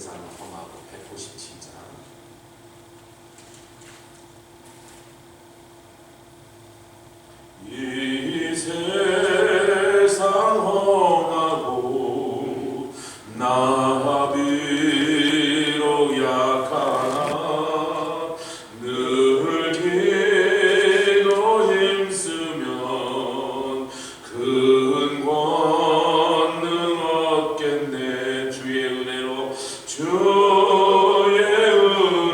세상을 험하고 197장. 이 세상 험하고 나 비록 약하나 늘 기도 힘쓰면 큰 권능 얻겠네. 주의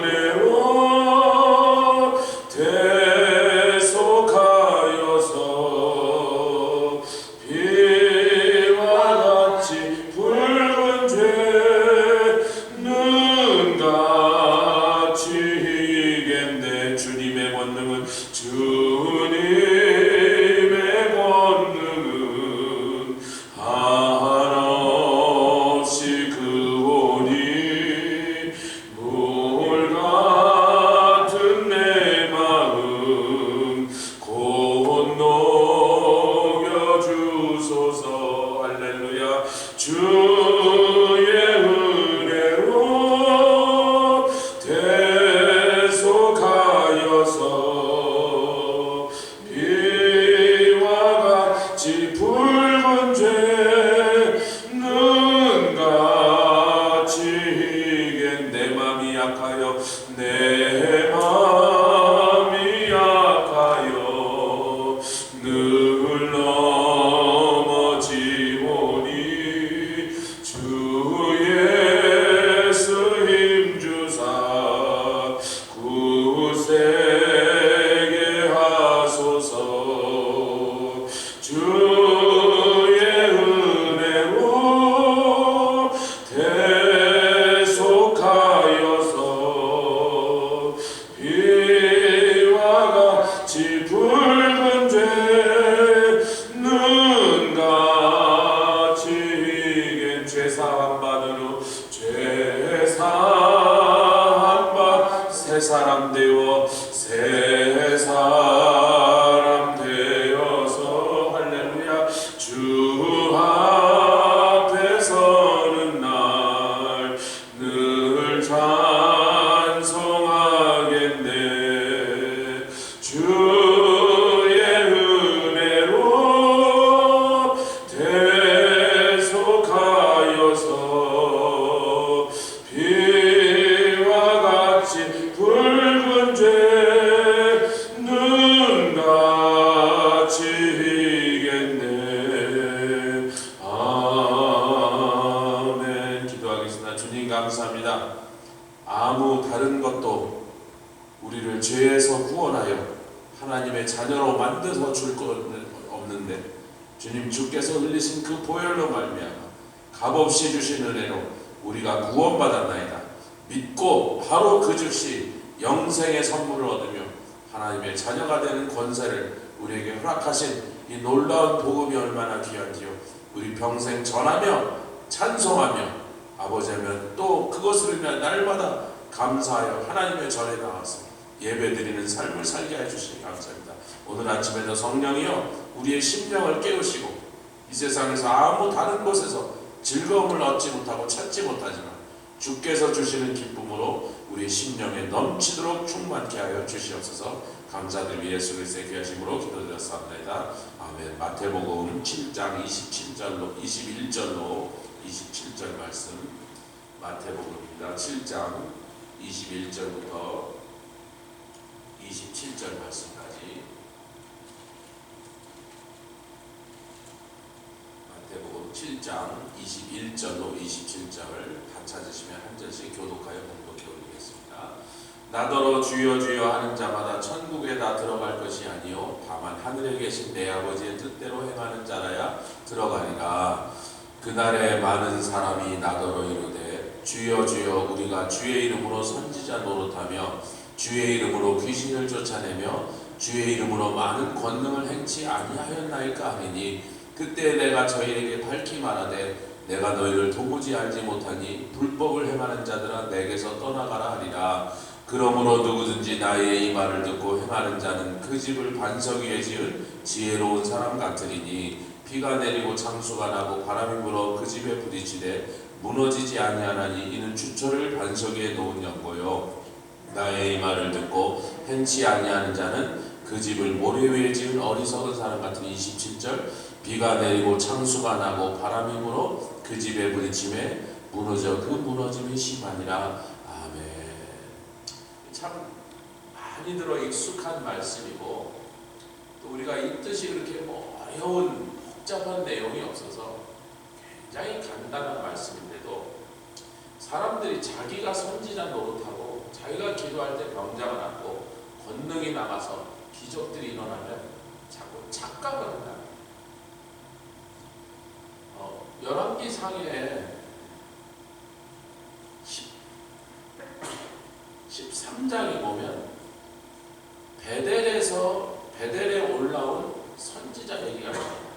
은혜로 대속하여서 비와 같이 붉은 죄는 같이 이겠네. 주님의 권능은 한없이 그오니 물 같은 내 마음 곧 녹여주소서. 할렐루야. 주의 은혜로 대속하여서 비와 같이 붉은 죄는 같이 이겐. 내 맘이 약하여 내 맘이 약하여 늘 넘어지오니 주 예수 힘주사 굳세게 하소서. 주의 은혜로 대속하여서 비와 같이 붉은 죄는 같이 이겐. 죄사함 받으러 죄사함 받 새 사람 되어 새 사람 되어서. 할렐루야. 주 앞에 서는 날 늘 찬송하겠네. 주의 은혜로 대속하여서 비와 같이 붉은 죄는 같이 이겠네. 아멘. 기도하겠습니다. 주님 감사합니다. 아무 다른 것도 우리를 죄에서 구원하여 하나님의 자녀로 만들어 줄 것 없는데 주님 주께서 흘리신 그 보혈로 말미암아 값없이 주신 은혜로 우리가 구원받았나이다. 믿고 바로 그 즉시 영생의 선물을 얻으며 하나님의 자녀가 되는 권세를 우리에게 허락하신 이 놀라운 복음이 얼마나 귀한지요. 우리 평생 전하며 찬송하며 아버지하면 또 그것을 위해 날마다 감사하여 하나님의 전에 나와서 예배드리는 삶을 살게 해주시니 감사합니다. 오늘 아침에도 성령이여 우리의 심령을 깨우시고 이 세상에서 아무 다른 곳에서 즐거움을 얻지 못하고 찾지 못하지만 주께서 주시는 기쁨으로 우리 심령에 넘치도록 충만케 하여 주시옵소서. 감사드리며 예수 그리스도의 귀하심으로 기도드렸사옵나이다. 아멘. 마태복음 7장 27절로 21절로 27절 말씀, 마태복음입니다. 7장 21절부터 27절 말씀까지. 마태복음 7장 21절로 27절을 다 찾으시면 한 절씩 교독하여 공독해 올리겠습니다. 나더러 주여 주여 하는 자마다 천국에 다 들어갈 것이 아니요 다만 하늘에 계신 내 아버지의 뜻대로 행하는 자라야 들어가리라. 그날에 많은 사람이 나더러 이르되 주여 주여 우리가 주의 이름으로 선지자 노릇하며 주의 이름으로 귀신을 쫓아내며 주의 이름으로 많은 권능을 행치 아니하였나이까 하리니 그때 내가 저희에게 밝히 말하되 내가 너희를 도무지 알지 못하니 불법을 행하는 자들아 내게서 떠나가라 하리라. 그러므로 누구든지 나의 이 말을 듣고 행하는 자는 그 집을 반석 위에 지은 지혜로운 사람 같으리니 비가 내리고 장수가 나고 바람이 불어 그 집에 부딪히되 무너지지 아니하나니 이는 주처를 반석에 놓은 연고요. 나의 이 말을 듣고 행치 아니하는 자는 그 집을 모래 위에 지은 어리석은 사람 같은. 27절 비가 내리고 창수가 나고 바람이 불어 그 집에 부딪힘에 무너져 그 무너짐이 심하니라. 아멘. 참 많이 들어 익숙한 말씀이고 또 우리가 이 뜻이 그렇게 어려운 복잡한 내용이 없어서 굉장히 간단한 말씀인데도 사람들이 자기가 선지자 노릇하고 자기가 기도할 때 병자가 낫고 권능이 나가서 기적들이 일어나면 자꾸 착각을 한다. 열왕기상에 13장에 보면 베델에 올라온 선지자 얘기가 나옵니다.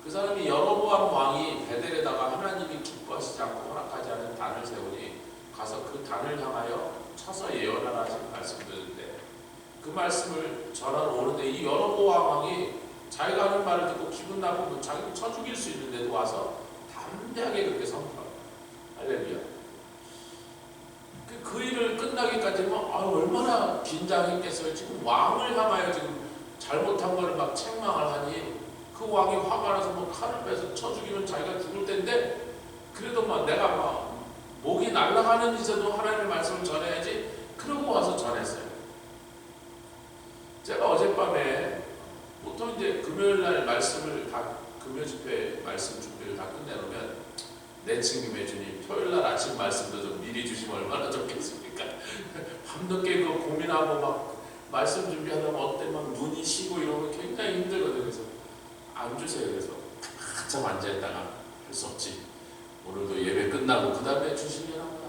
그 사람이 여로보암 왕이 베델에다가 하나님이 기뻐하시지 않고 허락하지 않은 단을 세우니 가서 그 단을 향하여 쳐서 예언하라 하신 말씀을 듣는데 그 말씀을 전하러 오는데 이 여로보암 왕이 자기가 하는 말을 듣고 기분 나쁘면 자기를 쳐 죽일 수 있는데도 와서 담대하게 그렇게 선포합니다. 할렐루야. 그 일을 끝나기까지는 얼마나 긴장했겠어요. 지금 왕을 향하여 지금 잘못한 걸 막 책망을 하니 그 왕이 화가 나서 칼을 빼서 쳐 죽이면 자기가 죽을 텐데 그래도 내가 목이 날아가는 짓에도 하나님의 말씀을 전해야지. 그러고 와서 전했어요. 제가 어젯밤에 보통 이제 금요일날 말씀을 다 금요 집회 말씀 준비를 다 끝내놓으면 내친김에 주님 토요일날 아침 말씀도 좀 미리 주시면 얼마나 좋겠습니까? 밤늦게 그 고민하고 말씀 준비하다가 어때 눈이 쉬고 이러면 굉장히 힘들거든요. 그래서 안 주세요. 그래서 한참 앉아있다가 할 수 없지. 오늘도 예배 끝나고 그 다음에 주시려나 보다.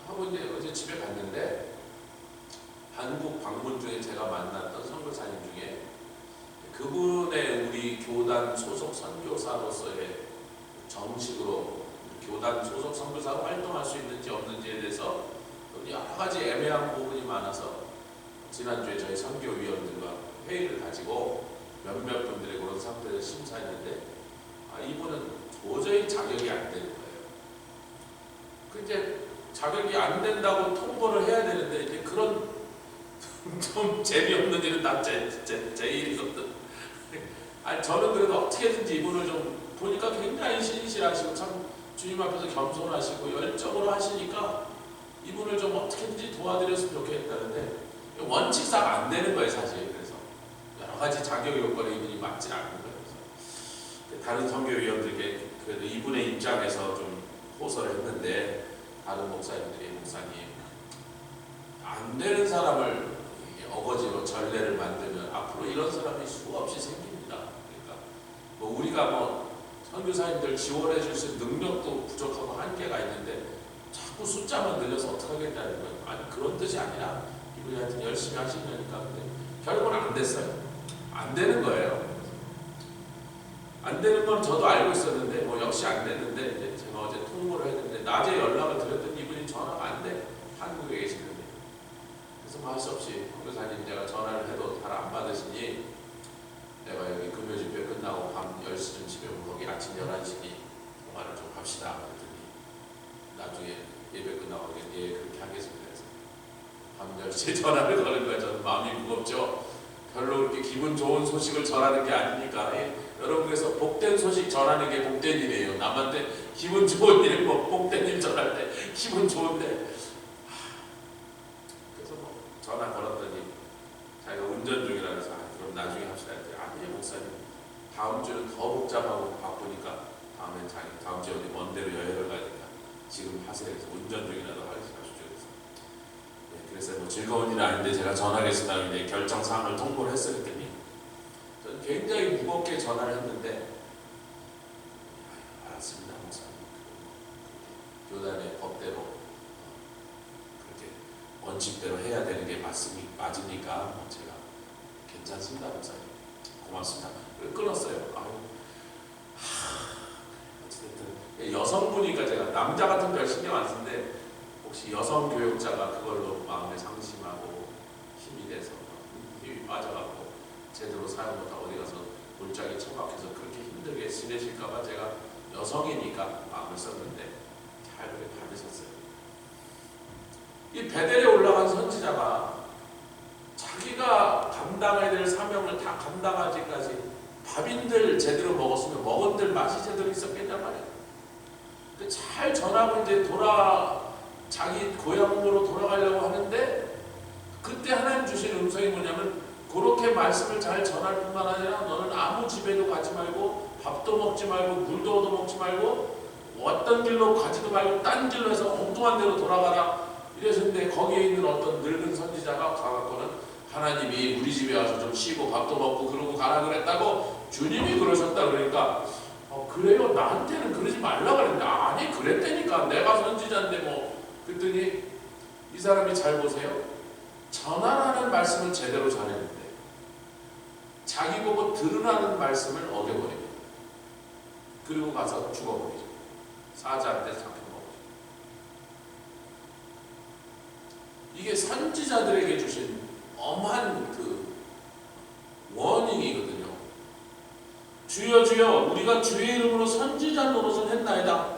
하고 이제 어제 집에 갔는데 한국 방문 중에 제가 만났던 선교사님 중에 그분의 우리 교단 소속 선교사로서의 정식으로 교단 소속 선교사로 활동할 수 있는지 없는지에 대해서 여러 가지 애매한 부분이 많아서 지난주에 저희 선교위원들과 회의를 가지고 몇몇 분들의 그런 상태를 심사했는데 이분은 도저히 자격이 안 되는 거예요. 이제 자격이 안 된다고 통보를 해야 되는데 이제 그런 좀 재미없는 일은 다 제 일이거든. 저는 그래도 어떻게든지 이분을 좀 보니까 굉장히 신실하시고 참 주님 앞에서 겸손하시고 열정으로 하시니까 이분을 좀 어떻게든지 도와드렸으면 좋겠다는데 원칙상 안 되는 거예요, 사실. 그래서 여러 가지 자격 요건에 이분이 맞지 않는 거예요. 그래서 다른 선교위원들에게 그래도 이분의 입장에서 좀 호소를 했는데 다른 목사님들이 목사님 안 되는 사람을 어거지로 전례를 만들면 앞으로 이런 사람이 수없이 생깁니다. 그러니까 우리가 선교사님들 지원해 줄 수 있는 능력도 부족하고 한계가 있는데 자꾸 숫자만 늘려서 어떻게 하겠다는 거예요. 아니 그런 뜻이 아니라 이분이 하여튼 열심히 하시려니까. 근데 결국은 안 됐어요. 안 되는 거예요. 안 되는 건 저도 알고 있었는데 역시 안 됐는데 이제 제가 어제 통보를 했는데 낮에 연락을 드렸더니 이분이 전화가 안 돼. 한국에 계시는데. 그래서 할 수 없이 선교사님 제가 전화를 해도 잘 안 받으시니 내가 여기 금요 집회 끝나고 밤 10시쯤 집에 오면 거기 아침 11시니 통화를 좀 합시다. 그랬더니 나중에 예배 끝나고 예 그렇게 하겠습니다. 그래서 밤 10시에 전화를 거는 거예요. 저는 마음이 무겁죠. 별로 그렇게 기분 좋은 소식을 전하는 게 아니니까. 여러분 그래서 복된 소식 전하는 게 복된 일이에요. 남한테 기분 좋은 일, 복된 일 전할 때 기분 좋은데 그래서 전화 걸었더니 자기가 운전 중이라 해서 그럼 나중에 합시다 했더니 아니에요 목사님 다음 주는 더 복잡하고 바쁘니까 다음엔 다음 주에 어디 먼 데로 여행을 가니까 지금 하세요. 그래서 운전 중이라도 하십시오. 그래서 즐거운 일은 아닌데 제가 전화하겠습니다. 이제 결정사항을 통보를 했었더니 저는 굉장히 무겁게 전화를 했는데 알았습니다 목사님. 교단의 법대로 그렇게 원칙대로 해야 되는 게 맞으니까 제가 괜찮습니다 목사님. 고맙습니다. 끊었어요. 어쨌든 여성분이니까 제가 남자 같은 별 신경 안 쓰는데 혹시 여성 교육자가 그걸로 마음에 상심하고 힘이 돼서 힘이 빠져가고 제대로 사용 못하고 어디 가서 골짜기 처박혀서 그렇게 힘들게 지내실까봐 제가 여성이니까 마음을 썼는데 잘 그렇게 받으셨어요. 이 베델에 올라간 선지자가 자기가 감당해야 될 사명을 다 감당하기까지 밥인들 제대로 먹었으면 먹은들 맛이 제대로 있었겠단 말이에요. 잘 전하고 이제 자기 고향으로 돌아가려고 하는데 그때 하나님 주신 음성이 뭐냐면 그렇게 말씀을 잘 전할 뿐만 아니라 너는 아무 집에도 가지 말고 밥도 먹지 말고 물도 얻어먹지 말고 어떤 길로 가지도 말고 딴 길로 해서 엉뚱한 데로 돌아가라 이러셨는데 거기에 있는 어떤 늙은 선지자가 가갖고는 하나님이 우리 집에 와서 좀 쉬고 밥도 먹고 그러고 가라 그랬다고 주님이 그러셨다 그러니까 그래요? 나한테는 그러지 말라 그랬는데 아니 그랬다니까 내가 선지자인데 뭐 그랬더니 이 사람이 잘 보세요. 전하라는 말씀을 제대로 전했는데 자기 보고 들으라는 말씀을 어겨버립니다. 그리고 가서 죽어버리죠. 사자한테 잡혀먹어요. 이게 선지자들에게 주신 엄한 그 워닝이거든요. 주여 주여 우리가 주의 이름으로 선지자 노릇을 했나이다.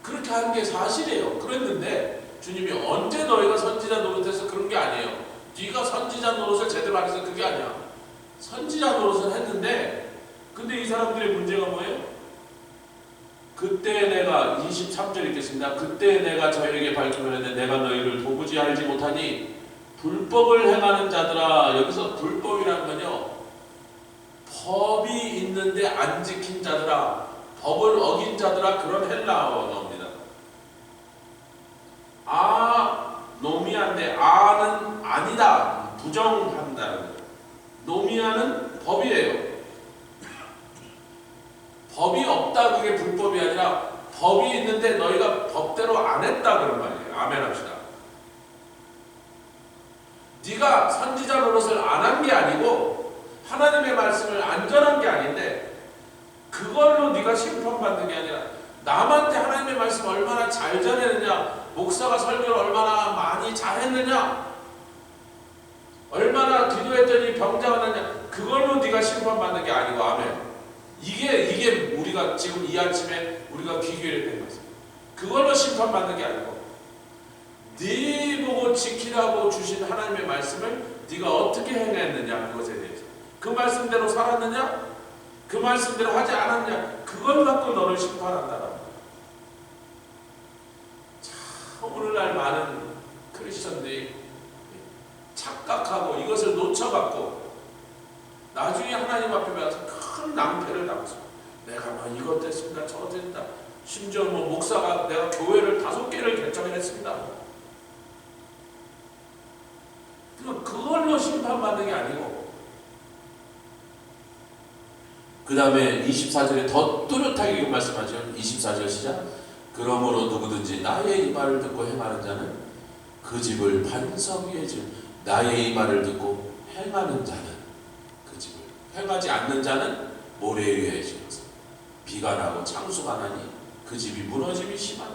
그렇게 한 게 사실이에요. 그랬는데 주님이 언제 너희가 선지자 노릇해서 그런 게 아니에요. 네가 선지자 노릇을 제대로 안 해서 그게 아니야. 선지자 노릇을 했는데 근데 이 사람들의 문제가 뭐예요? 그때 내가 23절 읽겠습니다. 그때 내가 저에게 밝히면에 내가 너희를 도무지 알지 못하니 불법을 행하는 자들아. 여기서 불법이라는 건요 법이 있는데 안 지킨 자들아, 법을 어긴 자들아, 그런 헬라어입니다. 노미아인데 아는 아니다, 부정한다는 거예요. 노미아는 법이에요. 법이 없다 그게 불법이 아니라 법이 있는데 너희가 법대로 안 했다 그런 말이에요. 아멘 합시다. 네가 선지자 노릇을 안 한 게 아니고 하나님의 말씀을 안 전한 게 아닌데 그걸로 네가 심판받는 게 아니라 남한테 하나님의 말씀 얼마나 잘 전했느냐, 목사가 설교를 얼마나 많이 잘했느냐, 얼마나 기도했더니 병자가 났냐, 그걸로 네가 심판받는 게 아니고 아멘. 이게 우리가 지금 이 아침에 우리가 귀결에 된 말씀. 그걸로 심판받는 게 아니고 네 보고 지키라고 주신 하나님의 말씀을 네가 어떻게 행했느냐, 그것에 대해서 그 말씀대로 살았느냐, 그 말씀대로 하지 않았냐, 그걸 갖고 너를 심판한다라는 거예요. 참 오늘날 많은 크리스천들이 착각하고 이것을 놓쳐갖고 나중에 하나님 앞에 가서 큰 낭패를 당했어. 내가 뭐 이것 됐습니다, 저것 됐다. 심지어 뭐 목사가 내가 교회를 5개를 개척했습니다. 그걸로 심판받는 게 아니고 그 다음에 24절에 더 뚜렷하게 말씀하죠. 24절 시작. 그러므로 누구든지 나의 이 말을 듣고 행하는 자는 그 집을 반석 위에 지은 나의 이 말을 듣고 행하는 자는 그 집을 행하지 않는 자는 모래 위에 지어서 비가 나고 창수가 나니 그 집이 무너짐이 심하다.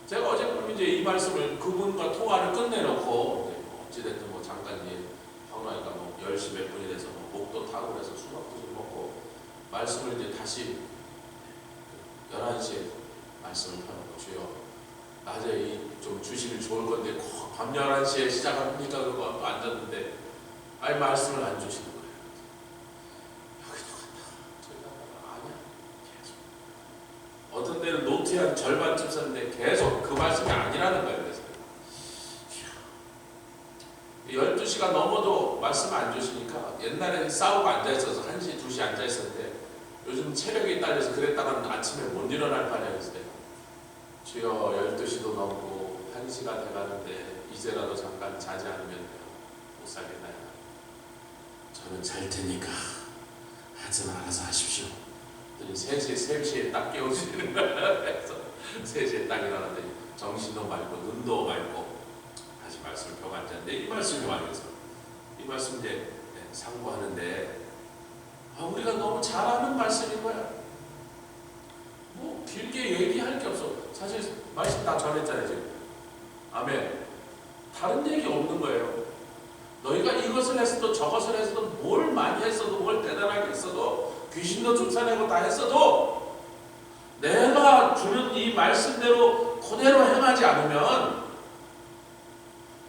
제가 어제 이제 이 말씀을 그분과 통화를 끝내놓고 어찌됐든 뭐 잠깐 이제 하고 나니까 뭐 10시 몇 분이 돼서 뭐 목도 타고 그래서 수박도 좀 먹고 말씀을 이제 다시 11시에 말씀을 펴놓고 주여 낮에 좀 주시면 좋을 건데 꼭 밤 11시에 시작합니까? 그거 앉았는데 아니 말씀을 안 주시는 거예요. 여기도 갔다 저기도 갔다 아니야. 계속 어떤 때는 노트에 한 절반쯤 썼는데 계속 그 말씀이 아니라는 거예요. 그래서 12시가 넘어도 말씀을 안 주시니까 옛날에는 싸우고 앉아있어서 1시, 2시 앉아있었는데 요즘 체력이 딸려서 그랬다가는 아침에 못 일어날 판이었어요. 주여 12시도 넘고 1시가 돼가는데 이제라도 잠깐 자지 않으면 못 살겠나요? 저는 잘 테니까 하지만 알아서 하십시오. 3시에 딱 깨우시는 거예요. 그래서 3시에 딱 일어났더니 정신도 맑고 눈도 맑고 다시 말씀을 펴고 앉았는데 이 말씀이 와서 이 말씀 이제 상고하는데 우리가 너무 잘하는 말씀인 거야. 뭐 길게 얘기할 게 없어. 사실 말씀 다 전했잖아요 지금. 아멘. 다른 얘기 없는 거예요. 너희가 이것을 해서도 저것을 했어도 뭘 많이 했어도 뭘 대단하게 했어도 귀신도 쫓아내고 다 했어도 내가 주는 이 말씀대로 그대로 행하지 않으면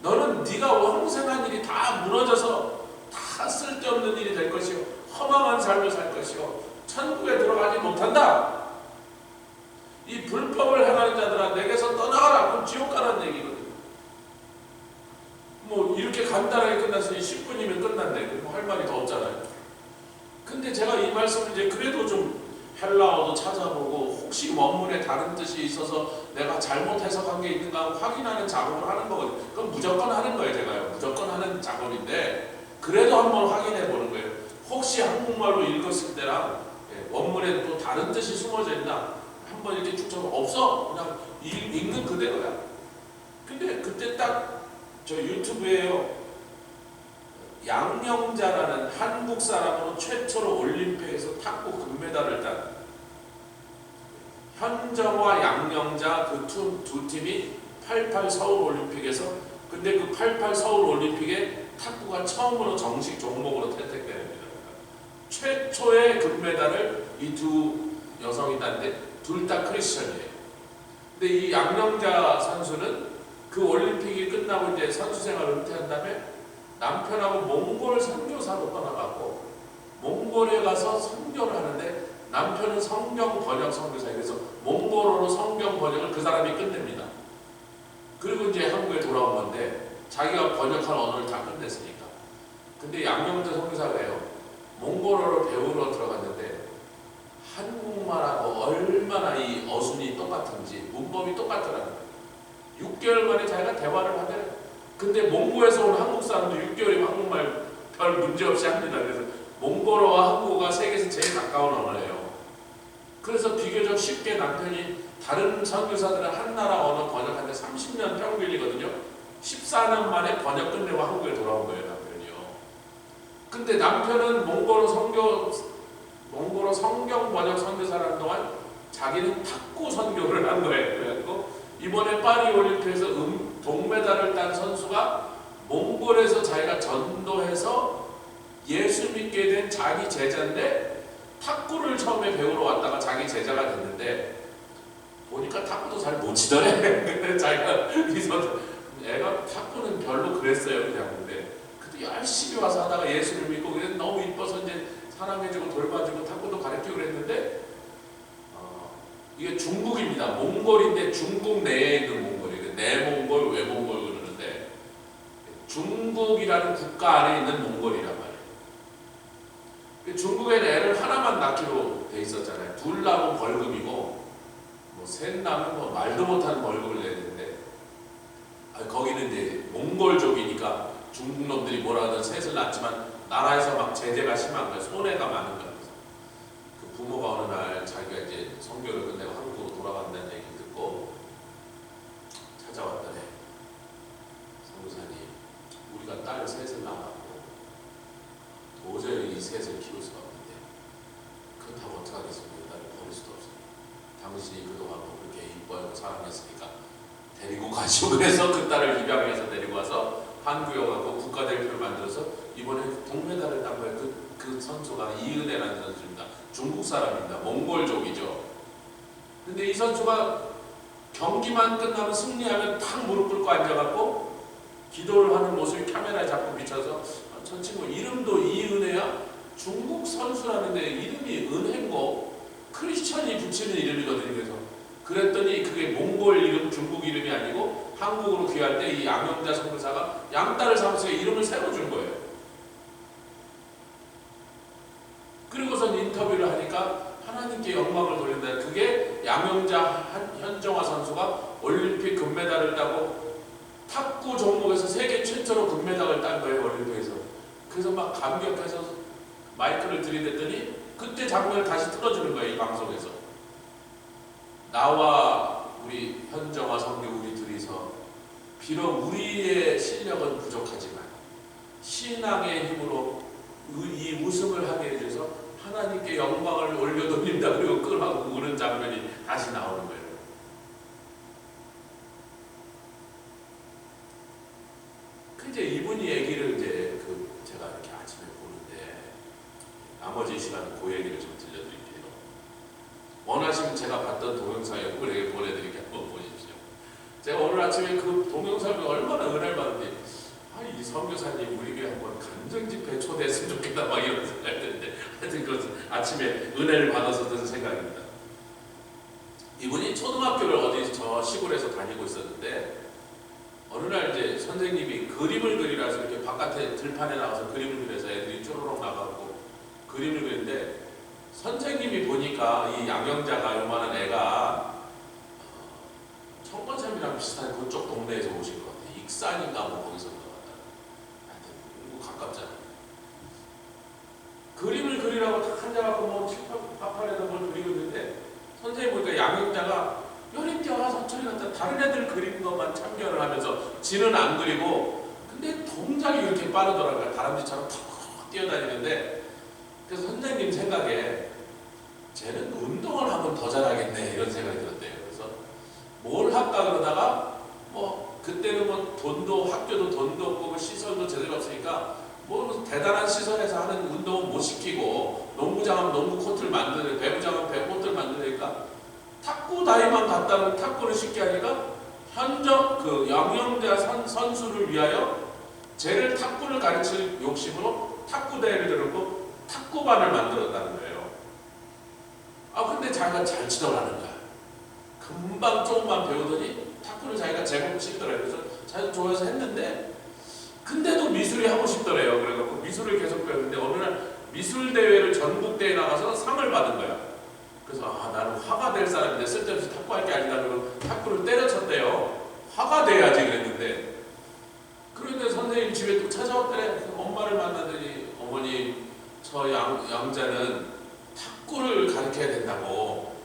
너는 네가 왕생한 일이 다 무너져서 다 쓸데없는 일이 될 것이요 허망한 삶을 살 것이요 천국에 들어가지 못한다. 이 불법을 행하는 자들아 내게서 떠나가라. 그럼 지옥 가라는 얘기거든요. 뭐 이렇게 간단하게 끝났으니 10분이면 끝난대. 뭐 할 말이 더 없잖아요. 근데 제가 이 말씀을 이제 그래도 좀 헬라어도 찾아보고 혹시 원문에 다른 뜻이 있어서 내가 잘못 해석한 게 있는가 확인하는 작업을 하는 거거든요. 그건 무조건 하는 거예요. 제가요. 무조건 하는 작업인데 그래도 한번 확인해 보는 거예요. 혹시 한국말로 읽었을 때랑 원문에 또 다른 뜻이 숨어져 있나 한번 이렇게 쭉 적어. 없어. 그냥 읽는 그대로야. 근데 그때 딱 저 유튜브에요. 양영자라는 한국 사람으로 최초로 올림픽에서 탁구 금메달을 딴 현정화 양영자 그 두 팀이 88 서울 올림픽에서 근데 그 88 서울 올림픽에 탁구가 처음으로 정식 종목으로 채택됩니다. 최초의 금메달을 이 두 여성이 땄는데 둘 다 크리스천이에요. 근데 이 양영자 선수는 그 올림픽이 끝나고 이제 선수 생활을 은퇴한 다음에 남편하고 몽골 선교사로 떠나가고 몽골에 가서 선교를 하는데 남편은 성경 번역 선교사예요. 그래서 몽골어로 성경 번역을 그 사람이 끝냅니다. 그리고 이제 한국에 돌아온 건데 자기가 번역한 언어를 다 끝냈으니까. 근데 양영자 선교사가요. 몽골어를 배우러 들어갔는데 한국말하고 얼마나 이 어순이 똑같은지 문법이 똑같더라는 거예요. 6개월 만에 자기가 대화를 하더래요. 근데 몽고에서 온 한국 사람도 6개월이면 한국말 별 문제 없이 합니다. 그래서 몽골어와 한국어가 세계에서 제일 가까운 언어예요. 그래서 비교적 쉽게 남편이 다른 선교사들은 한 나라 언어 번역하는데 30년 평균이거든요. 14년 만에 번역 끝내고 한국에 돌아온 거예요. 남편이요. 근데 남편은 몽골어 성경 번역 선교사라는 동안 자기는 탁구 선교를 한 거예요. 그래갖고 이번에 파리 올림픽에서 동메달을 딴 선수가 몽골에서 자기가 전도해서 예수 믿게 된 자기 제자인데 탁구를 처음에 배우러 왔다가 자기 제자가 됐는데 보니까 탁구도 잘 못 치더래. 근데 자기가 애가 탁구는 별로 그랬어요. 그냥 근데 열심히 와서 하다가 예수를 믿고 그래서 너무 이뻐서 이제 사랑해주고 돌봐주고 탁구도 가르치고 그랬는데 이게 중국입니다. 몽골인데 중국 내에 있는 몽골이에요. 내몽골, 외몽골 그러는데 중국이라는 국가 안에 있는 몽골이란 말이에요. 중국에는 애를 하나만 낳기로 돼 있었잖아요. 둘 낳으면 벌금이고 뭐 셋 낳으면 뭐 말도 못하는 벌금을 내야 되는데 거기는 이제 몽골족이니까 중국 놈들이 뭐라 하든 셋을 낳지만 나라에서 막 제재가 심한 거예요. 손해가 많은 거예요. 그 부모가 어느 날 자기가 이제 선교를 끝내고 한국으로 돌아간다는 얘기를 듣고 찾아왔더래. 선교사님, 우리가 딸 셋을 낳았고 도저히 이 셋을 키울 수가 없는데 그렇다고 어떡하겠습니까? 딸을 버릴 수도 없어요. 당신이 그동안 그렇게 이뻐하고 사랑했으니까 데리고 가시오. 그래서 그 딸을 입양해서 데리고 와서 한국에 와서 국가대표를 만들어서 이번에 동메달을 딴 거예요. 그 선수가 이은혜라는 선수입니다. 중국 사람입니다. 몽골족이죠. 근데 이 선수가 경기만 끝나면 승리하면 탁 무릎 꿇고 앉아갖고 기도를 하는 모습이 카메라에 자꾸 비춰서 저 친구 이름도 이은혜야? 중국 선수라는데 이름이 은혜고 크리스천이 붙이는 이름이거든요. 그래서 그랬더니 그게 몽골 이름, 중국 이름이 아니고 한국으로 귀할 때 이 양영자 선교사가 양딸을 삼아서 이름을 새로 준 거예요. 그리고선 인터뷰를 하니까 하나님께 영광을 돌린다. 그게 양영자 현정화 선수가 올림픽 금메달을 따고 탁구 종목에서 세계 최초로 금메달을 딴 거예요. 올림픽에서. 그래서 막 감격해서 마이크를 들이댔더니 그때 장면을 다시 틀어주는 거예요. 이 방송에서. 나와 우리 현정화 선교 우리 둘이서 비록 우리의 실력은 부족하지만 신앙의 힘으로 이 우승을 하게 해줘서 하나님께 영광을 올려드립니다. 그리고 끌하고 우는 장면이 다시 나오는 거예요. 이제 이분이 얘기를 이제 제가 이렇게 나머지 시간 그 얘기를 좀 들려드릴게요. 원하시면 제가 봤던 동영상에 후보에게 보내드릴게요. 한번 보십시오. 제가 오늘 아침에 그 동영상을 얼마나 은혜를 받는지, 이 선교사님 우리 교회 한번 간증집회 초대했으면 좋겠다 막 이런 생각이 드는데, 하여튼 그것은 아침에 은혜를 받아서 든 생각입니다. 이분이 초등학교를 어디 저 시골에서 다니고 있었는데, 어느 날 이제 선생님이 그림을 그리라서 이렇게 바깥에 들판에 나가서 그림을 그려서 애들이 쪼로록 나가고 그림을 그리는데, 선생님이 보니까 이 양영자가 요만한 애가 청권삼이랑 비슷한 그쪽 동네에서 오신 것 같아요. 익산인가 뭐 거기서 나왔다. 하여튼 가깝잖아요. 그림을 그리라고 딱 앉아갖고 뭐 칠판에다 뭘 그리고 있는데, 선생님 보니까 양영자가 요렇게 와서 저리 갔다 다른 애들 그리는 것만 참견을 하면서 지는 안 그리고, 근데 동작이 이렇게 빠르더라고요. 다람쥐처럼 탁 뛰어다니는데, 그래서 선생님 생각에 쟤는 운동을 하면 더 잘하겠네 이런 생각이 들었대요. 그래서 뭘 할까 그러다가 뭐 그때는 뭐 돈도 학교도 돈도 없고 시설도 제대로 없으니까 뭐 대단한 시설에서 하는 운동은 못 시키고, 농구장 하면 농구 코트를 만드는, 배구장 하면 배구 코트를 만드니까 탁구 다이만 갔다는 탁구를 쉽게 하니까 현역 그 양영자 선수를 위하여 쟤를 탁구를 가르칠 욕심으로 탁구 대회를 열고 탁구반을 만들었다는 거예요. 근데 자기가 잘 치더라는 거야. 금방 조금만 배우더니 탁구를 자기가 제법 치더래요. 그래서 자기가 좋아해서 했는데, 근데도 미술이 하고 싶더래요. 그래서 미술을 계속 배웠는데 어느 날 미술 대회를 전국 대회에 나가서 상을 받은 거야. 그래서 나는 화가 될 사람인데 쓸데없이 탁구할 게 아니다 그러고 탁구를 때려쳤대요. 화가 돼야지 그랬는데, 그런데 선생님 집에 또 찾아왔더래. 엄마를 만나더니, 어머니 저 양자는 탁구를 가르쳐야 된다고.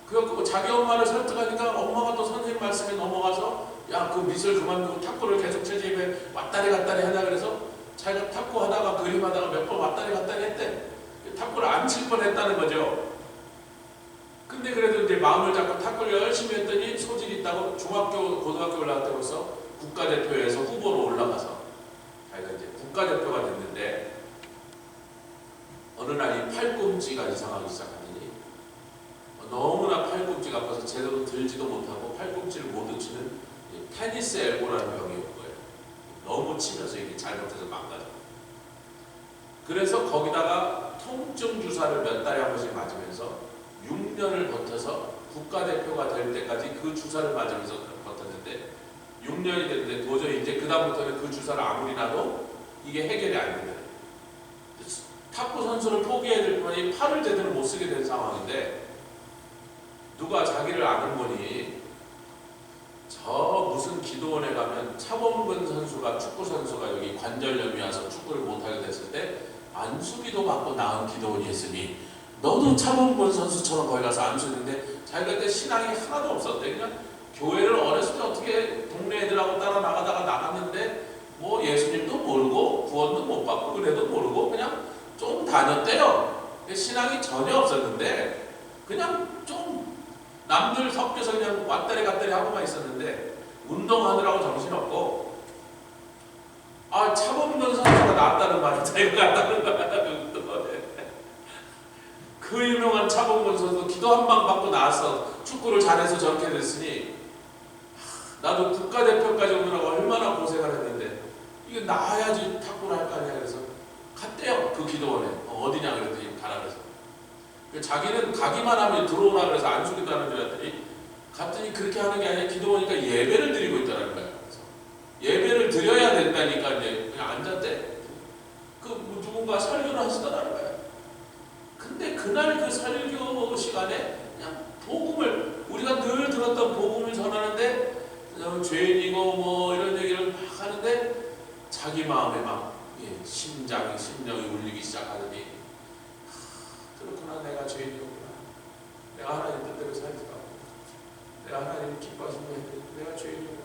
그래서 자기 엄마를 설득하니까 엄마가 또 선생님 말씀에 넘어가서 야, 그 미술 그만두고 탁구를 계속 제 집에 왔다리 갔다리 하자 그래서 자기가 탁구 하다가 그림 하다가 몇 번 왔다리 갔다리 했대. 탁구를 안 칠 뻔했다는 거죠. 근데 그래도 이제 마음을 잡고 탁구를 열심히 했더니 소질이 있다고 중학교, 고등학교 올라갈 때로서 국가대표에서 후보로 올라가서 자기가 이제 국가대표가 됐는데, 어느 날 이 팔꿈치가 이상하기 시작하더니 너무나 팔꿈치가 아파서 제대로 들지도 못하고 팔꿈치를 못 붙이는 테니스 엘보라는 병이 온 거예요. 너무 치면서 이게 잘못해서 망가져. 그래서 거기다가 통증 주사를 몇 달에 한 번씩 맞으면서 6년을 버텨서 국가대표가 될 때까지 그 주사를 맞으면서 버텼는데, 6년이 됐는데 도저히 이제 그다음부터는 그 주사를 아무리 놔도 이게 해결이 안 된다. 탁구 선수를 포기해야 될 뻔히 팔을 제대로 못 쓰게 된 상황인데, 누가 자기를 아는 분이 저 무슨 기도원에 가면 차범근 선수가, 축구 선수가 여기 관절염이 와서 축구를 못하게 됐을 때 안수기도 받고 나은 기도원이 있으니 너도 차범근 선수처럼 거기 가서 안수했는데, 자기가 그때 신앙이 하나도 없었대. 그냥 교회를 어렸을 때 어떻게 동네 애들하고 따라 나가다가 나갔는데 뭐 예수님도 모르고 구원도 못 받고 그래도 모르고 그냥 좀 다녔대요. 신앙이 전혀 없었는데 그냥 좀 남들 섞여서 그냥 왔다리 갔다리 하고만 있었는데, 운동하느라고 정신없고, 차범근 선수가 나왔다는 말이 자기가 같다는 거야. 그 유명한 차범근 선수 기도 한 방 받고 나와서 축구를 잘해서 저렇게 됐으니, 나도 국가대표까지 오느라고 얼마나 고생을 했는데 이게 나와야지 탁구를 할 거 아니야. 그래서 갔대요. 그 기도원에. 어디냐 그랬더니 가라 그래서. 자기는 가기만 하면 들어오라 그래서 안수기도 하는 줄 알았더니, 갔더니 그렇게 하는 게 아니라 기도원이니까 예배를 드리고 있다는 거예요. 그래서 예배를 드려야 된다니까 이제 그냥 앉았대. 누군가 설교를 하시더라는 거예요. 근데 그날 그 설교 시간에 그냥 복음을, 우리가 늘 들었던 복음을 전하는데 죄인이고 뭐 이런 얘기를 막 하는데, 자기 마음에 막 심령이 울리기 시작하더니, 그렇구나, 내가 죄인이구나, 내가 하나님 뜻대로 살지도 않고 내가 하나님 기뻐하시는 내가 죄인이구나.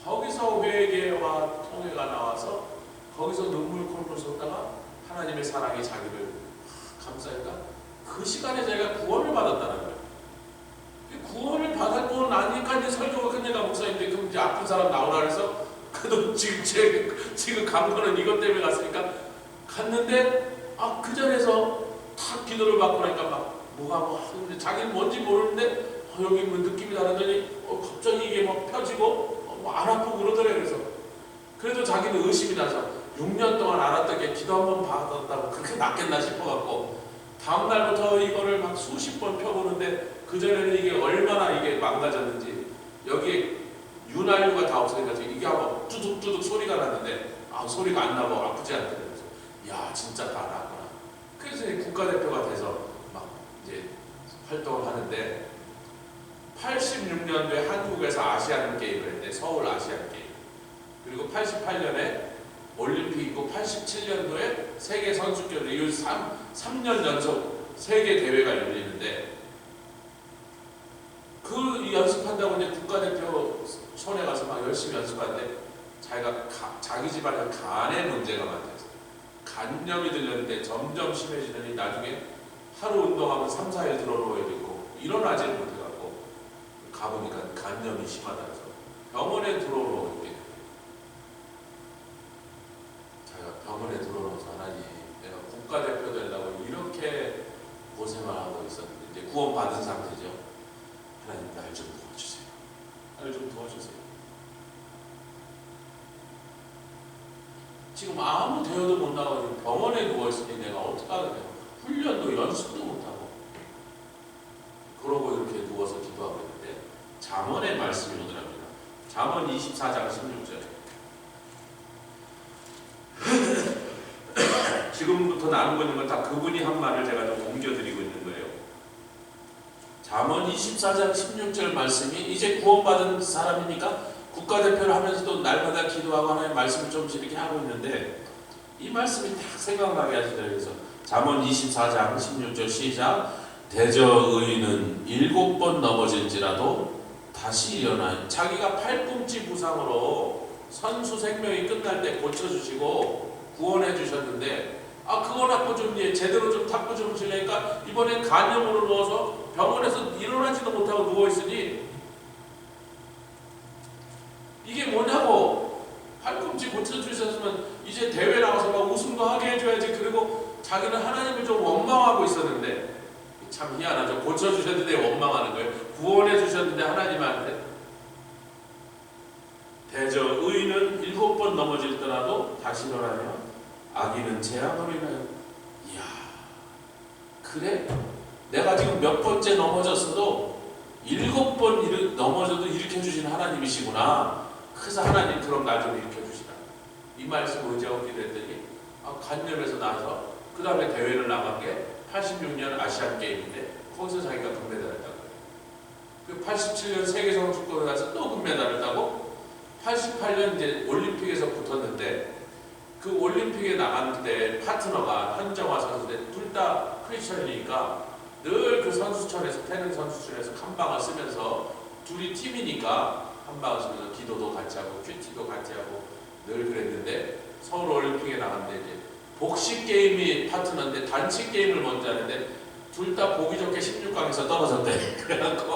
거기서 회개와 통회가 나와서 거기서 눈물 콜콜 쏟다가 하나님의 사랑이 자기를 감싸니까 그 시간에 자기가 구원을 받았다는 거예요. 구원을 받았고 나니까 이제 설교가 끝내가 목사님인데, 그럼 이제 아픈 사람 나오라 그래서, 그래도 지금 간 거는 이것 때문에 갔으니까 갔는데, 그 전에서 탁 기도를 받고 나니까 막 뭐가 하는데 자기는 뭔지 모르는데 여기 뭐 느낌이 다르더니 갑자기 이게 막 펴지고 안 아프고 그러더래. 그래도 자기는 의심이 나서 6년 동안 알았던 게 기도 한번 받았다고 그렇게 낫겠나 싶어갖고 다음 날부터 이거를 막 수십 번 펴보는데 그전에는 이게 얼마나 이게 망가졌는지 여기에 윤활유가 다 없어지니까 이게 한번 뚜둑뚜둑 소리가 났는데 소리가 안 나고 아프지 않더라고요. 야 진짜 다 나구나. 그래서 국가대표가 돼서 막 이제 활동을 하는데 86년도에 한국에서 아시안 게임을 했는데 서울 아시안 게임 그리고 88년에 올림픽 있고 87년도에 세계 선수권 이후 3년 연속 세계 대회가 열리는데 그 연습한다고 이제 국가대표 손에 가서 막 열심히 연습하는데 자기가 자기 집안에 간에 문제가 많아서 간염이 들렸는데 점점 심해지더니 나중에 하루 운동하면 3, 4일 들어누워야 되고 일어나지 못해갖고 가보니까 간염이 심하다 해서 병원에 들어오러 있게 자기가 병원에 들어오면서 하나님 내가 국가대표 되려고 이렇게 고생을 하고 있었는데 이제 구원 받은 상태죠. 하나님 날 좀 도와주세요. 날 좀 도와주세요. 지금 아무 대회도 못 나가고 병원에 누워있으니 내가 어떡하겠냐. 훈련도 연습도 못하고 그러고 이렇게 누워서 기도하고 있는데 잠언의 말씀이 오더랍니다. 잠언 24장 16절 지금부터 나누고 있는 건 다 그분이 한 말을 제가 좀 옮겨드리고 있는 거예요. 잠언 24장 16절 말씀이 이제 구원받은 사람이니까 국가대표를 하면서도 날마다 기도하고 하나님의 말씀을 조금씩 이렇게 하고 있는데 이 말씀이 딱 생각나게 하시더라고요. 그래서 잠언 24장 16절 시작 대저 의인은 7번 넘어질지라도 다시 일어나 자기가 팔꿈치 부상으로 선수 생명이 끝날 때 고쳐주시고 구원해 주셨는데 그거 갖고 좀 제대로 좀 닦고 좀 주려니까 이번엔 간염으로 누워서 병원에서 일어나지도 못하고 누워있으니 이게 뭐냐고 팔꿈치 고쳐주셨으면 이제 대회 나가서 막 우승도 하게 해줘야지. 그리고 자기는 하나님을 좀 원망하고 있었는데 참 희한하죠. 고쳐주셨는데 원망하는 거예요. 구원해 주셨는데 하나님한테 대저 의인은 7번 넘어질더라도 다시 일어나며 악인은 재앙으로 인하여 이야 그래? 내가 지금 몇 번째 넘어졌어도 7번 넘어져도 일으켜주시는 하나님이시구나. 그래서 하나님 그럼 날 좀 일으켜주시라. 이 말씀 의지하고 기도했더니 간염에서 나서 그 다음에 대회를 나간 게 86년 아시안 게임인데 거기서 자기가 금메달을 따고 그 87년 세계 선수권에 가서 또 금메달을 따고 88년 이제 올림픽에서 붙었는데 그 올림픽에 나갔을 때 파트너가 현정화 선수인데 둘 다 크리스천이니까 늘 그 선수촌에서 태릉 선수촌에서 칸방을 쓰면서 둘이 팀이니까 칸방을 쓰면서 기도도 같이 하고 큐티도 같이 하고 늘 그랬는데 서울 올림픽에 나갔는데 이제 복식 게임이 파트너인데 단식 게임을 먼저 하는데 둘 다 보기 좋게 16강에서 떨어졌대. 그래갖고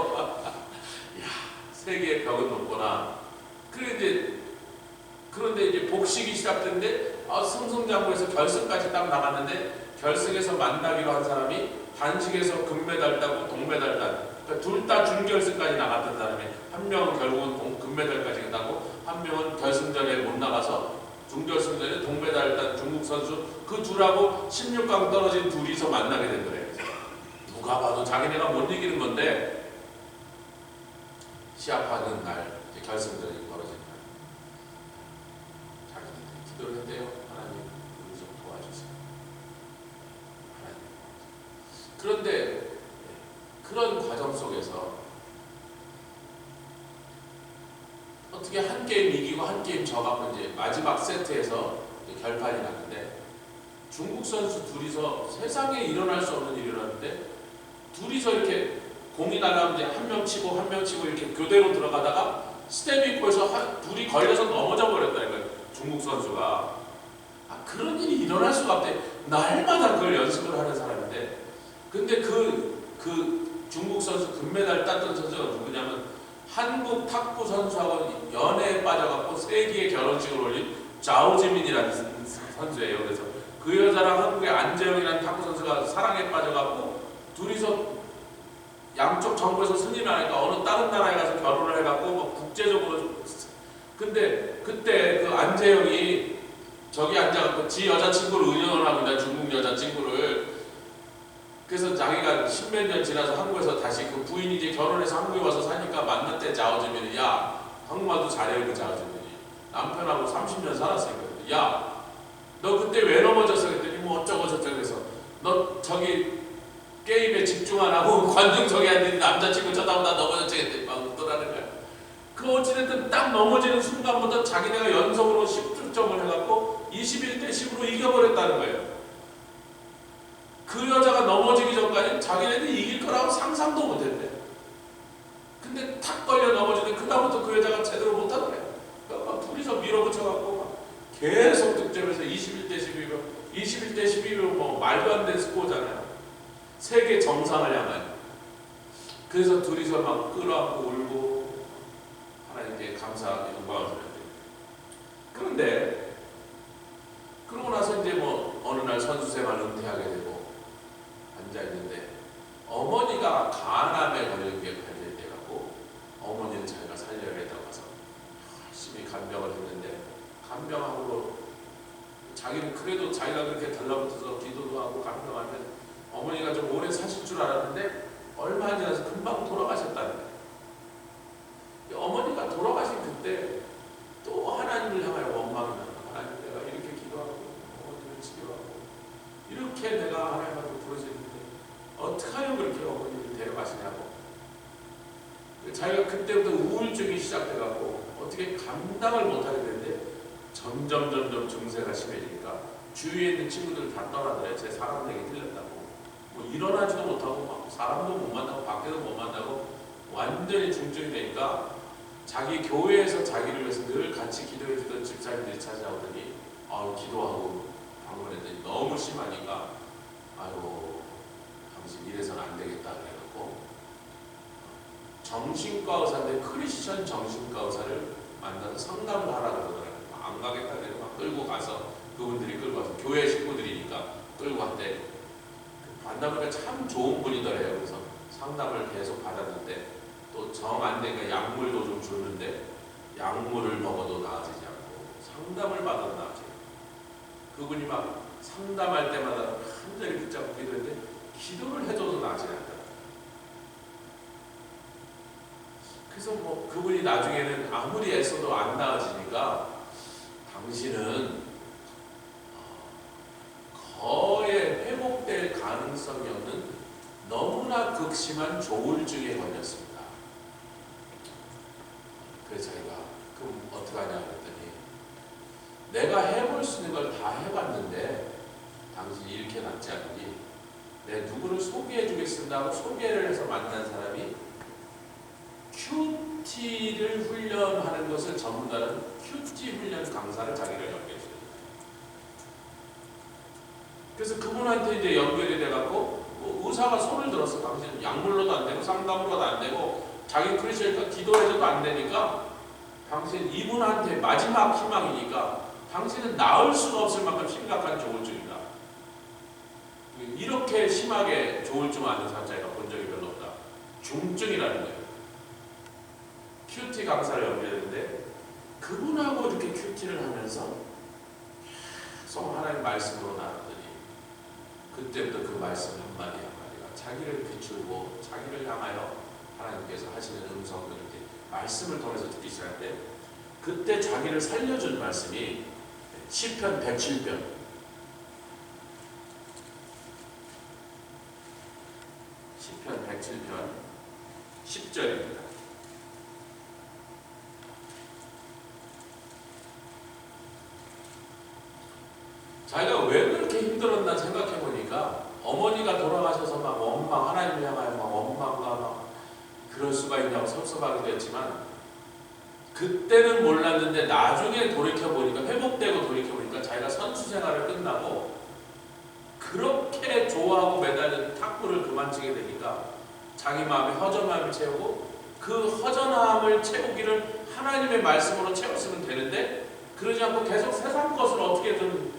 야 세계의 벽은 높구나. 그런데 이제 복식이 시작됐는데 승승장구해서 결승까지 딱 나갔는데 결승에서 만나기로 한 사람이 단식에서 금메달 따고 동메달 딴 그러니까 둘 다 준결승까지 나갔던 사람이 한 명은 결국은 금메달까지 따고 한 명은 결승전에 못 나가서 중결승전에 동메달 딴 중국 선수 그 둘하고 16강 떨어진 둘이서 만나게 된 거예요. 누가 봐도 자기네가 못 이기는 건데 시합하는 날 결승전이 벌어진 날 자기네들이 기도를 했대요. 하나님 우리 좀 도와주세요. 하나님. 그런데 그런 과정 속에서 어떻게 한 게임 이기고 한 게임 져갖고 이제 마지막 세트에서 결판이 났는데 중국 선수 둘이서 세상에 일어날 수 없는 일이 일어났는데 둘이서 이렇게 공이 날아오면 한 명 치고 한 명 치고 이렇게 교대로 들어가다가 스텝이 있고서 둘이 걸려서 넘어져 버렸다니까요. 중국 선수가 그런 일이 일어날 수가 없대. 날마다 그걸 연습을 하는 사람인데 근데 그 중국 선수 금메달 땄던 선수가 누구냐면 한국 탁구 선수하고 연애에 빠져갖고 세기의 결혼식을 올린 자오지민이라는 선수예요. 그래서 그 그 여자랑 한국의 안재영이라는 탁구 선수가 사랑에 빠져갖고 둘이서 양쪽 정부에서 승인을 하니까 어느 다른 나라에 가서 결혼을 해갖고 뭐 국제적으로. 근데 그때 그 안재영이 저기 앉아갖고 지 여자친구를 의논을 하고 있다, 중국 여자친구를. 그래서 자기가 십몇 년 지나서 한국에서 다시 그 부인이 이제 결혼해서 한국에 와서 사니까 만났대, 자오즈민이. 야, 한국말도 잘해요, 그 자오즈민이. 남편하고 30년 살았으니까. 야, 너 그때 왜 넘어졌어? 그랬더니 뭐 어쩌고 저쩌고 해서 너 저기 게임에 집중 안 하고 관중석에 앉은 남자친구 쳐다보다 넘어졌지 그랬더니 막 웃더라는 거야. 그 어찌됐든 딱 넘어지는 순간부터 자기네가 연속으로 10득점을 해갖고 21대 10으로 이겨버렸다는 거예요. 그 여자가 넘어지기 전까지 자기네들이 이길 거라고 상상도 못했대. 근데 탁 걸려 넘어지는데 그다음부터 그 여자가 제대로 못하는 거야. 그러니까 막 둘이서 밀어붙여갖고 막 계속 득점해서 21대 11이면 21대 12면 뭐 말도 안 되는 스코어잖아요. 세계 정상을 향한. 그래서 둘이서 막 끌어안고 울고 하나님께 감사 영광을 드려야 돼요. 그런데 그러고 나서 이제 뭐 어느 날 선수 생활 은퇴하게 되고 앉아 있는데 어머니가 간암에 걸린 게 발견돼갖고 어머니는 자기가 살려야겠다고 해서 열심히 간병을 했는데 간병하고 자기는 그래도 자기가 그렇게 달라붙어서 기도도 하고 간병하면 어머니가 좀 오래 사실 줄 알았는데 얼마 안 지나서 금방 돌아가셨다는 거예요. 어머니가 돌아가신 그때 또 하나님을 향하여 원망이 나요. 하나님, 내가 이렇게 기도하고 어머니를 치료하고 이렇게 내가 하나님 앞에 부르짖는데 어떻게 하여 그렇게 어머니를 데려가시냐고. 자기가 그때부터 우울증이 시작돼갖고 어떻게 감당을 못하게 되는데 점점 증세가 심해지니까 주위에 있는 친구들 다 떠나더래. 제 사람 되게 틀렸다고. 뭐 일어나지도 못하고 막 사람도 못 만나고 밖에도 못 만나고 완전히 중증이 되니까 자기 교회에서 자기를 위해서 늘 같이 기도해주던 집사님들이 찾아오더니 기도하고 방문했더니 너무 심하니까 아이고 당신 이래서는 안 되겠다 그래갖고 정신과 의사인데 크리스천 정신과 의사를 만나서 상담을 하라고 그러더라고요. 안 가겠다 그래서 막 끌고 가서 그분들이 끌고 와서 교회 식구들이니까 끌고 갔대. 만나보니까 참 좋은 분이더래요. 그래서 상담을 계속 받았는데 또 정 안 되니까 약물도 좀 줬는데 약물을 먹어도 나아지지 않고 상담을 받아도 나아지고 그분이 막 상담할 때마다 간절히 붙잡고 기도했는데 기도를 해줘도 나아지지 않다. 그래서 뭐 그분이 나중에는 아무리 애써도 안 나아지니까 당신은 거의 회복될 가능성이 없는 너무나 극심한 조울증에 걸렸습니다. 그래서 자기가 그럼 어떻게 하냐 그랬더니 내가 해볼 수 있는 걸 다 해봤는데 당신이 이렇게 낫지 않으니 내 누구를 소개해 주겠습니다 하고 소개를 해서 만난 사람이 큐티를 훈련하는 것을 전문하는 큐티 훈련 강사를 자기를 연결했어요. 그래서 그분한테 이제 연결이 돼갖고 의사가 손을 들었어. 당신은 약물로도 안 되고 상담으로도 안 되고 자기 크리스천이니까 기도해줘도 안 되니까 당신 이분한테 마지막 희망이니까 당신은 나을 수가 없을 만큼 심각한 조울증이다. 이렇게 심하게 조울증 앓는 사람 자기가 본 적이 별로 없다. 중증이라는 거예요. 큐티 강사를 연결했는데 그분하고 이렇게 큐티를 하면서 계속 하나님 말씀으로 나왔더니 그때부터 그 말씀 한마디 한마디가 자기를 비추고 자기를 향하여 하나님께서 하시는 음성을 이렇게 말씀을 통해서 듣기 시작할 때 그때 자기를 살려준 말씀이 시편 107편 시편 107편 10절입니다. 자기가 왜 그렇게 힘들었나 생각해보니까 어머니가 돌아가셔서 막 원망, 하나님을 향하여 막 원망과 막 그럴 수가 있냐고 섭섭하기도 했지만 그때는 몰랐는데 나중에 돌이켜보니까 회복되고 돌이켜보니까 자기가 선수 생활을 끝나고 그렇게 좋아하고 매달린 탁구를 그만치게 되니까 자기 마음에 허전함을 채우고 그 허전함을 채우기를 하나님의 말씀으로 채웠으면 되는데 그러지 않고 계속 세상 것을 어떻게든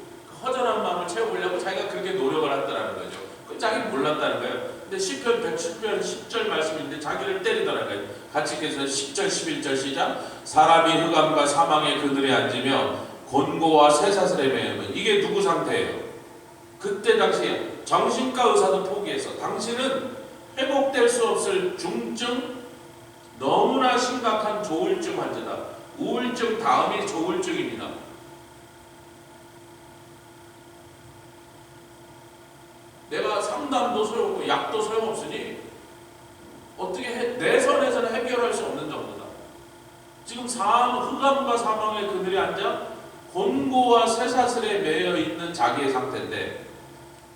허전한 마음을 채워보려고 자기가 그렇게 노력을 했다는 거죠. 그 자기 몰랐다는 거예요. 근데 시편 110편 10절 말씀인데 자기를 때리더라는 거예요. 같이 읽겠습니다. 10절 11절 시작. 사람이 흑암과 사망의 그늘에 앉으며 곤고와 쇠사슬에 매이면 이게 누구 상태예요? 그때 당시에 정신과 의사도 포기해서 당신은 회복될 수 없을 중증 너무나 심각한 조울증 환자다. 우울증 다음이 조울증입니다. 내가 상담도 소용없고 약도 소용없으니 어떻게 내 선에서는 해결할 수 없는 정도다. 지금 흑암과 사망의 그늘에 앉아 곤고와 쇠사슬에 매여 있는 자기의 상태인데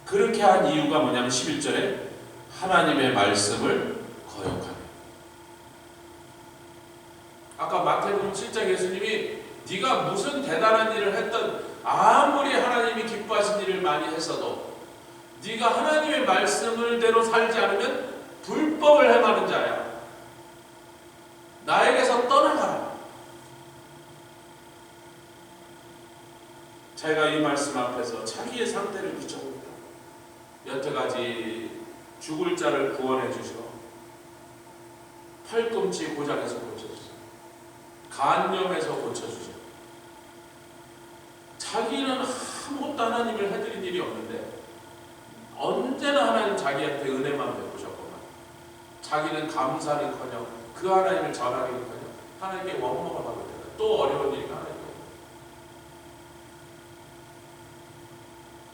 그렇게 한 이유가 뭐냐면 11절에 하나님의 말씀을 거역하네. 아까 마태복음 7장 예수님이 네가 무슨 대단한 일을 했던 아무리 하나님이 기뻐하신 일을 많이 했어도 네가 하나님의 말씀을대로 살지 않으면 불법을 행하는 자야. 나에게서 떠나가라. 자기가 이 말씀 앞에서 자기의 상태를 비춰봅니다. 여태까지 죽을 자를 구원해 주셔. 팔꿈치 고장에서 고쳐주셔. 간염에서 고쳐주셔. 자기는 아무것도 하나님을 해드린 일이 없는데 언제나 하나님 자기한테 은혜만 베푸셨구만. 자기는 감사는커녕 그 하나님을 전하기는커녕 하나님께 원망을 하고 있다. 또 어려운 일이 하나님께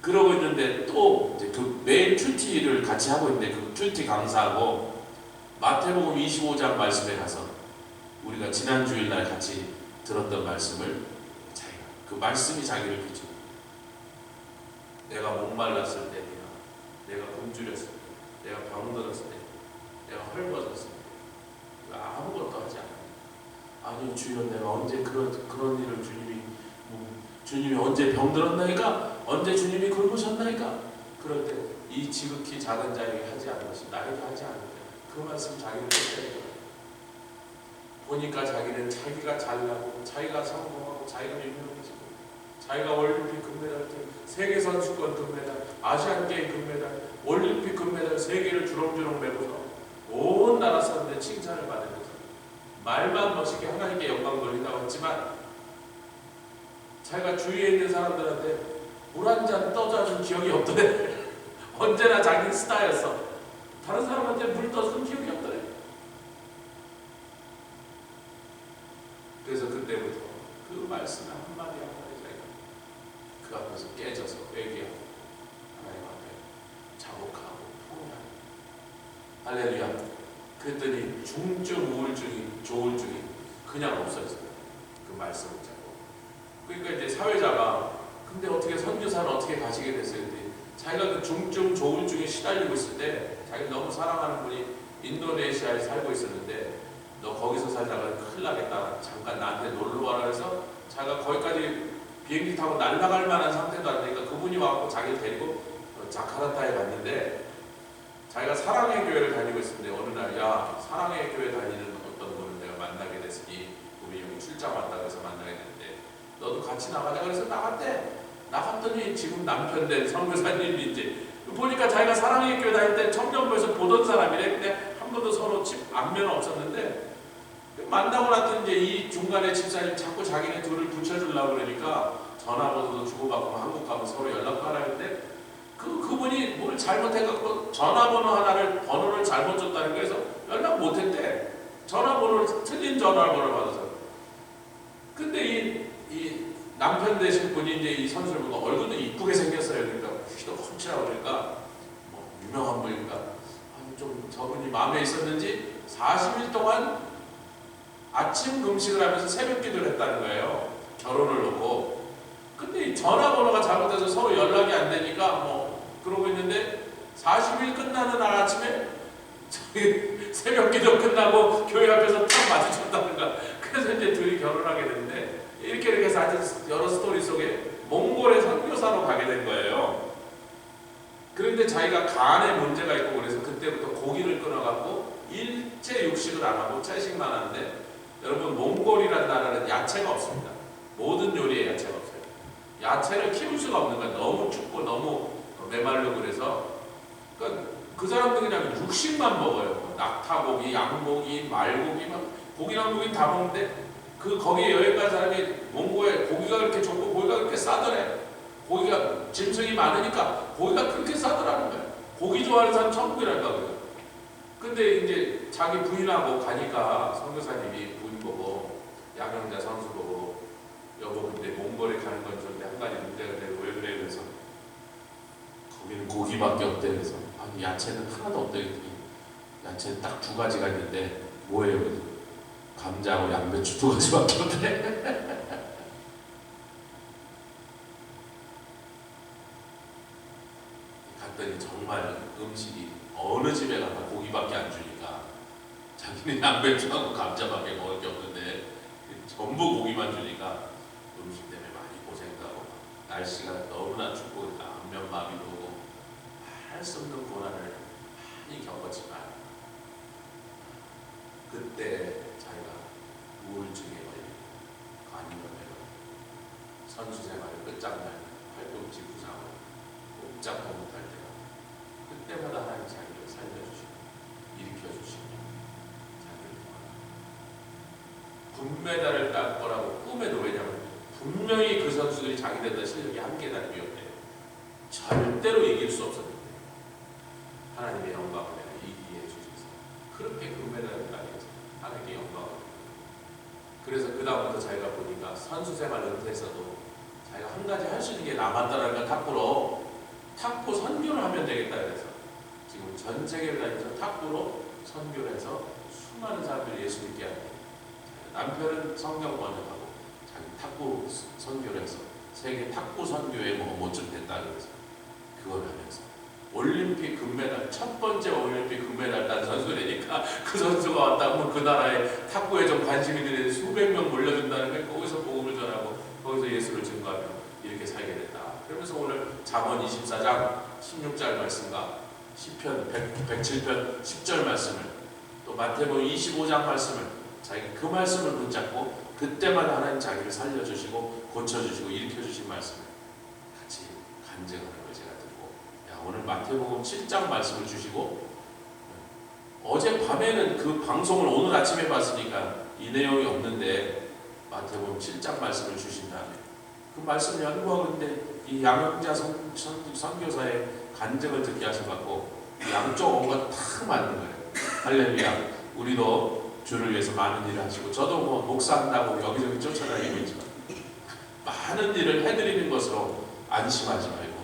그러고 있는데 또 그 매일 큐티를 같이 하고 있는데 그 큐티 강사하고 마태복음 25장 말씀에 가서 우리가 지난 주일날 같이 들었던 말씀을 자기가 그 말씀이 자기를 비춰. 내가 목말랐을 때 내가 굶주렸을 때 내가 병들었을 때 내가 헐벗었을 때 아무것도 하지 않아. 아니 주여 내가 언제 그런 일을 주님이 언제 병들었나이까? 언제 주님이 굶으셨나이까? 그럴 때 이 지극히 작은 자에게 하지 않은 것이 나에게 하지 않는다. 그 말씀 자기를 때리더라. 보니까 자기는 자기가 잘나고 자기가 성공하고 자기가 유명해지고 자기가 올림픽 금메달, 세계선수권 금메달, 아시안게임 금메달, 올림픽 금메달 3개를 주렁주렁 메고서 온 나라 사람들의 칭찬을 받으면서 말만 멋있게 하나님께 영광 돌린다고 했지만 자기가 주위에 있는 사람들한테 물 한 잔 떠줘준 기억이 없더래. 언제나 자기 스타였어. 다른 사람한테 물 떠준 기억이 없더래. 그래서 그때부터 그 말씀을 한마디 자기가 그 앞에서 깨져서 회개하고 하나님 앞에 자복하고 통회하고 할렐루야. 그랬더니 중증 우울증이 조울증이 그냥 없어졌어요. 그 말씀을 잡고. 그러니까 이제 사회자가 근데 어떻게 선교사를 어떻게 가시게 됐어요? 근데 자기가 그 중증 조울증에 시달리고 있을 때 자기 너무 사랑하는 분이 인도네시아에 살고 있었는데 너 거기서 살다가 큰일 나겠다. 잠깐 나한테 놀러 와라 해서 자기가 거기까지 비행기 타고 날아갈 만한 상태도 안 되니까 그분이 와서 자기를 데리고 자카르타에 갔는데 자기가 사랑의 교회를 다니고 있었는데 어느 날 야 사랑의 교회 다니는 어떤 분을 내가 만나게 됐으니 우리 여기 출장 왔다고 해서 만나게 됐는데 너도 같이 나가자 그래서 나갔대. 나갔더니 지금 남편 된 선교사님이 이제 보니까 자기가 사랑의 교회 다닐 때 청년부에서 보던 사람이래. 근데 한 번도 서로 안면은 없었는데 만나고 났더니 이제 이 중간에 집사님 자꾸 자기네 둘을 붙여주려고 그러니까 전화번호도 주고받고 한국 가면 서로 연락하라 했는데 그분이 뭘 잘못해갖고 전화번호 하나를 번호를 잘못 줬다는 거에서 연락 못했대. 전화번호를 틀린 전화번호를 받아서. 근데 이 남편 되신 분이 이제 이 선수를 보고 얼굴도 이쁘게 생겼어요. 그러니까 키도 컸치라고 그러니까 뭐 유명한 분이니까 좀 저분이 마음에 있었는지 40일 동안 아침 금식을 하면서 새벽 기도를 했다는 거예요. 결혼을 놓고. 근데 이 전화번호가 잘못해서 서로 연락이 안 되니까 뭐 그러고 있는데 40일 끝나는 날 아침에 저기 새벽 기도 끝나고 교회 앞에서 딱 마주쳤다는 거야. 그래서 이제 둘이 결혼하게 됐는데 이렇게 해서 아주 여러 스토리 속에 몽골에 선교사로 가게 된 거예요. 그런데 자기가 간에 문제가 있고 그래서 그때부터 고기를 끊어갖고 일체 육식을 안 하고 채식만 하는데 여러분 몽골이라는 나라는 야채가 없습니다. 모든 요리에 야채가 없어요. 야채를 키울 수가 없는 거야. 너무 춥고 너무 메말르고 그래서 그러니까 그 사람들 그냥 육식만 먹어요. 낙타고기, 양고기, 말고기 막 고기랑 고기 다 먹는데 그 거기에 여행 간 사람이 몽고에 고기가 그렇게 좋고 고기가 그렇게 싸더래. 고기가 짐승이 많으니까 고기가 그렇게 싸더라는 거야. 고기 좋아하는 사람 천국이랄까 그래요. 근데 이제 자기 부인하고 가니까 선교사님이 부인 보고 양형자 선수 보고 여보 근데 몽골에 가는 건 좋은데 한 가지 문제가 되고 왜 그래 그래서 거기는 고기밖에 없대. 그래서 아니 야채는 하나도 없대. 야채는 딱 두 가지가 있는데 뭐예요? 그래서 감자하고 양배추 두 가지밖에 없대. 갔더니 정말 음식이 어느 집에 가나 고기밖에 안 주니까 자기는 양배추하고 감자밖에 먹을 게 없는데 전부 고기만 주니까 음식 때문에 많이 고생도 하고 날씨가 너무나 춥고 안면마비도 오고 할 수 없는 고난을 많이 겪었지만 그때 자기가 우울증에 걸리고 간염에 걸리고 선수생활을 끝장날 팔꿈치 부상으로 꼼짝도 못할 때가 그때마다 하나님 자기를 살려주시고 일으켜주시고 자기를 금메달을 딸 거라고 꿈에도 왜냐면 분명히 그 선수들이 자기들보다 실력이 한 계단 위였대요. 절대로 이길 수 없었는데 하나님의 영광을 내가 이기게 해주셔서 그렇게 금메달을 따게 해서 하나님의 영광을 그래서 그 다음부터 자기가 보니까 선수생활 은퇴했어도 자기가 한 가지 할 수 있는 게 남았다는 걸 탁구로 탁구 선교를 하면 되겠다 그래서 지금 전 세계를 다니면서 탁구로 선교를 해서 수많은 사람들이 예수 믿게 하고 남편은 성경 번역하고 자기 탁구 선교를 해서 세계 탁구 선교에 모집 됐다 그래서 그걸 하면서 올림픽 금메달 첫 번째 올림픽 금메달 딴 선수라니까 그 선수가 왔다면 그 나라에 탁구에 좀 관심이 드는 수백 명 몰려든다는 걸 거기서 복음을 전하고 거기서 예수를 증거하며 이렇게 살게 됐다. 그러면서 오늘 잠언 24장 16절 말씀과 시편 107편 10절 말씀을 또 마태복음 25장 말씀을 자기 그 말씀을 붙잡고 그때마다 하나님 자기를 살려주시고 고쳐주시고 일으켜주신 말씀을 같이 간증하는 걸 제가 듣고 야 오늘 마태복음 7장 말씀을 주시고 어제 밤에는 그 방송을 오늘 아침에 봤으니까 이 내용이 없는데 마태복음 7장 말씀을 주신 다음에 그 말씀을 연구하는데 이 양형자 선교사의 간증을 듣게 하셔갖고 양쪽 온것 다 맞는 거예요. 할렐루야. 우리도 주를 위해서 많은 일을 하시고 저도 뭐 목사한다고 여기저기 쫓아다니고 있지만 많은 일을 해드리는 것으로 안심하지 말고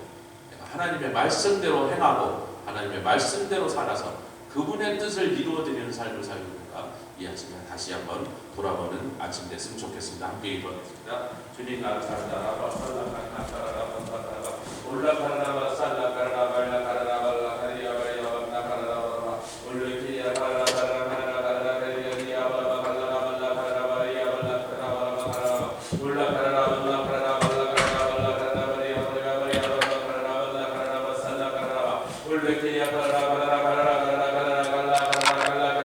하나님의 말씀대로 행하고 하나님의 말씀대로 살아서 그분의 뜻을 이루어드리는 삶을 살고 있는가 이 아침에 다시 한번 돌아보는 아침 됐으면 좋겠습니다. 함께 기도하겠습니다. 주님 감사합니다. 올라가라 살라가라 말라가라